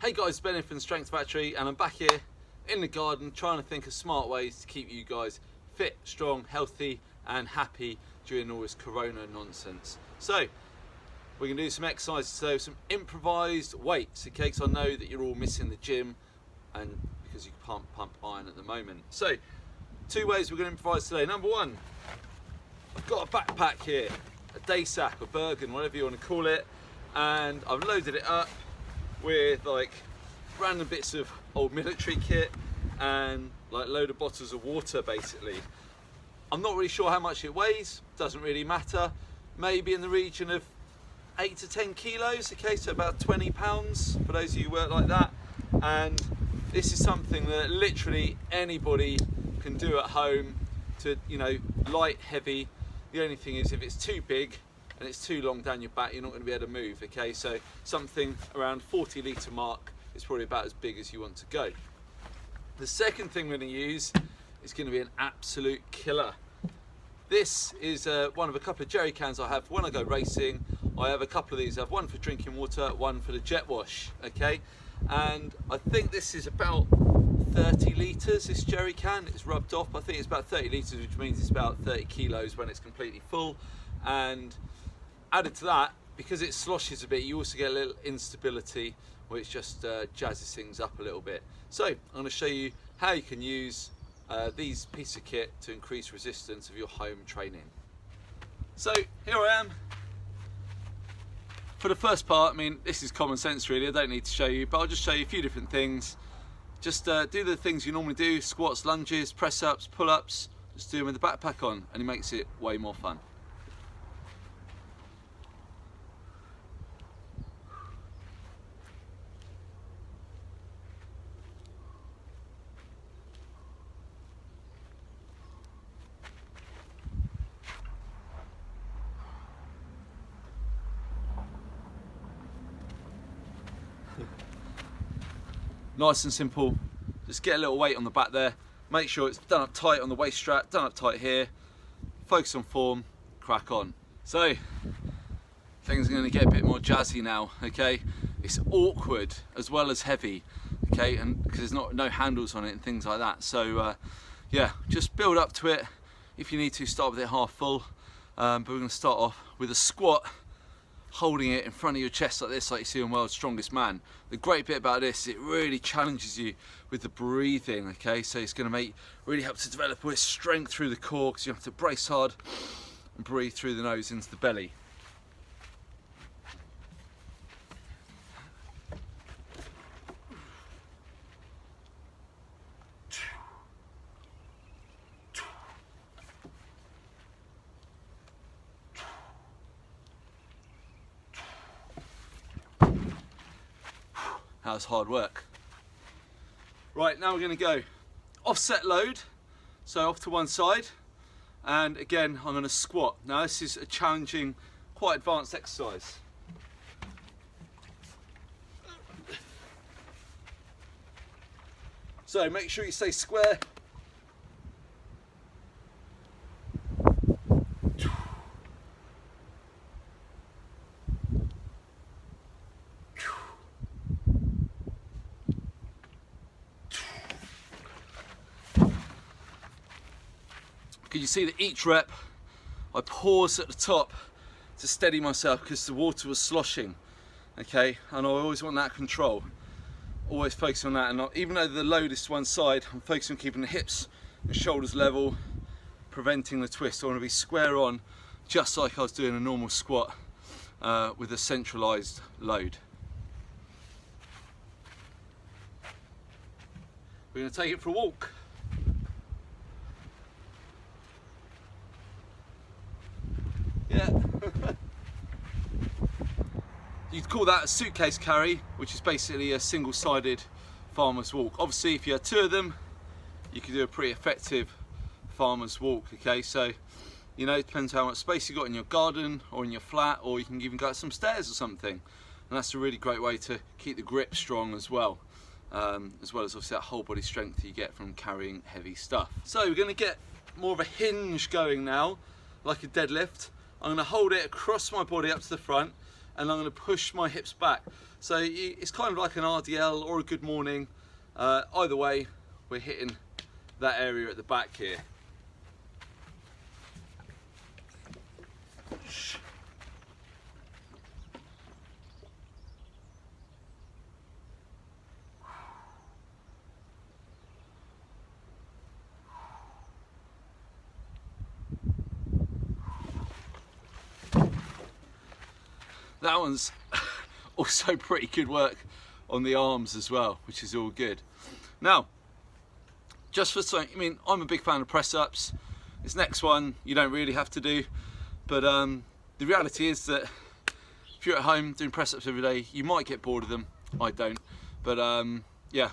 Hey guys, Ben from Strength Factory, and I'm back here in the garden trying to think of smart ways to keep you guys fit, strong, healthy and happy during all this corona nonsense. So we're going to do some exercises, so some improvised weights, okay, because I know that you're all missing the gym and because you can't pump iron at the moment. So two ways we're going to improvise today. Number one, I've got a backpack here, a day sack, a Bergen, whatever you want to call it, and I've loaded it up with like random bits of old military kit and like a load of bottles of water basically. I'm not really sure how much it weighs, doesn't really matter, maybe in the region of 8 to 10 kilos, okay, so about 20 pounds for those of you who work like that. And this is something that literally anybody can do at home to, you know, light, heavy. The only thing is if it's too big and it's too long down your back, you're not going to be able to move, okay? So something around 40 litre mark is probably about as big as you want to go. The second thing we're going to use is going to be an absolute killer. This is one of a couple of jerry cans I have when I go racing. I have a couple of these. I have one for drinking water, one for the jet wash, okay? And I think this is about 30 litres, this jerry can. It's rubbed off. I think it's about 30 litres, which means it's about 30 kilos when it's completely full. And added to that, because it sloshes a bit, you also get a little instability, which just jazzes things up a little bit. So I'm going to show you how you can use these pieces of kit to increase resistance of your home training. So here I am. For the first part, I mean, this is common sense really, I don't need to show you, but I'll just show you a few different things. Just do the things you normally do, squats, lunges, press-ups, pull-ups, just do them with the backpack on, and it makes it way more fun. Nice and simple, just get a little weight on the back there, make sure it's done up tight on the waist strap, done up tight here, focus on form, crack on. So, things are going to get a bit more jazzy now, okay? It's awkward as well as heavy, okay, and because there's no handles on it and things like that. So yeah, just build up to it. If you need to, start with it half full, but we're going to start off with a squat, holding it in front of your chest like this, like you see on World's Strongest Man. The great bit about this, it really challenges you with the breathing, okay? So it's going to really help to develop all this strength through the core, because you have to brace hard and breathe through the nose into the belly. That was hard work. Right, now we're going to go offset load, so off to one side, and again I'm going to squat. Now this is a challenging, quite advanced exercise. So make sure you stay square. You see that each rep I pause at the top to steady myself because the water was sloshing, okay, and I always want that control, always focus on that. And even though the load is to one side, I'm focusing on keeping the hips and shoulders level, preventing the twist. I want to be square on, just like I was doing a normal squat with a centralized load. We're going to take it for a walk. Yeah. You'd call that a suitcase carry, which is basically a single-sided farmer's walk. Obviously, if you had two of them, you could do a pretty effective farmer's walk, okay? So, you know, it depends how much space you got in your garden or in your flat, or you can even go up some stairs or something. And that's a really great way to keep the grip strong as well as obviously that whole body strength you get from carrying heavy stuff. So we're going to get more of a hinge going now, like a deadlift. I'm going to hold it across my body up to the front, and I'm going to push my hips back. So it's kind of like an RDL or a good morning. Either way, we're hitting that area at the back here. That one's also pretty good work on the arms as well, which is all good. Now, just for something, I mean, I'm a big fan of press-ups. This next one you don't really have to do, but the reality is that if you're at home doing press-ups every day, you might get bored of them. I don't, but yeah,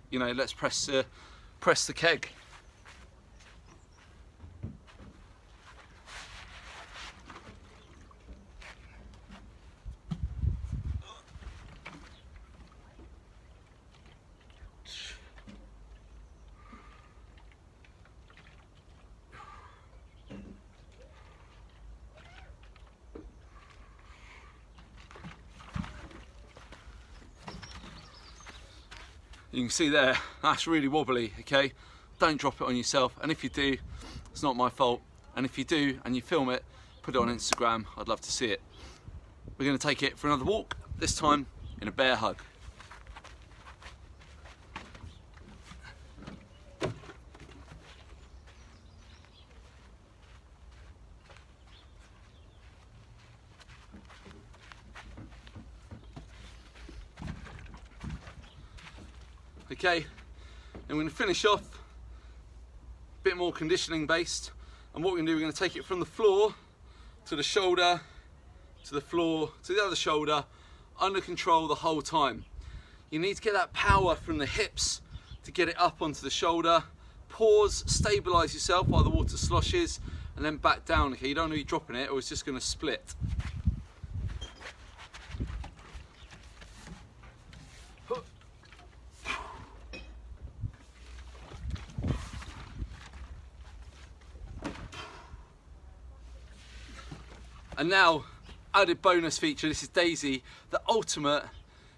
you know, let's press the keg. You can see there, that's really wobbly, okay? Don't drop it on yourself, and if you do, it's not my fault. And if you do, and you film it, put it on Instagram, I'd love to see it. We're gonna take it for another walk, this time in a bear hug. Okay, and we're going to finish off a bit more conditioning based, and what we're going to do, we're going to take it from the floor to the shoulder, to the floor, to the other shoulder, under control the whole time. You need to get that power from the hips to get it up onto the shoulder. Pause, stabilise yourself while the water sloshes, and then back down. Okay, you don't want to be dropping it or it's just going to split. And now, added bonus feature, this is Daisy, the ultimate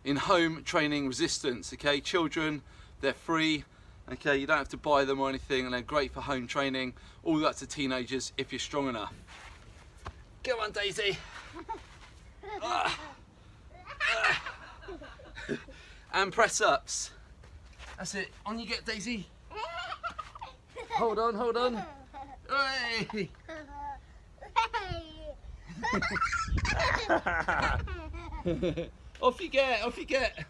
in home training resistance, okay? Children, they're free, okay? You don't have to buy them or anything, and they're great for home training, all that to teenagers if you're strong enough. Go on, Daisy. And press ups. That's it, on you get, Daisy. Hold on, hold on. Hey. Off you get, off you get.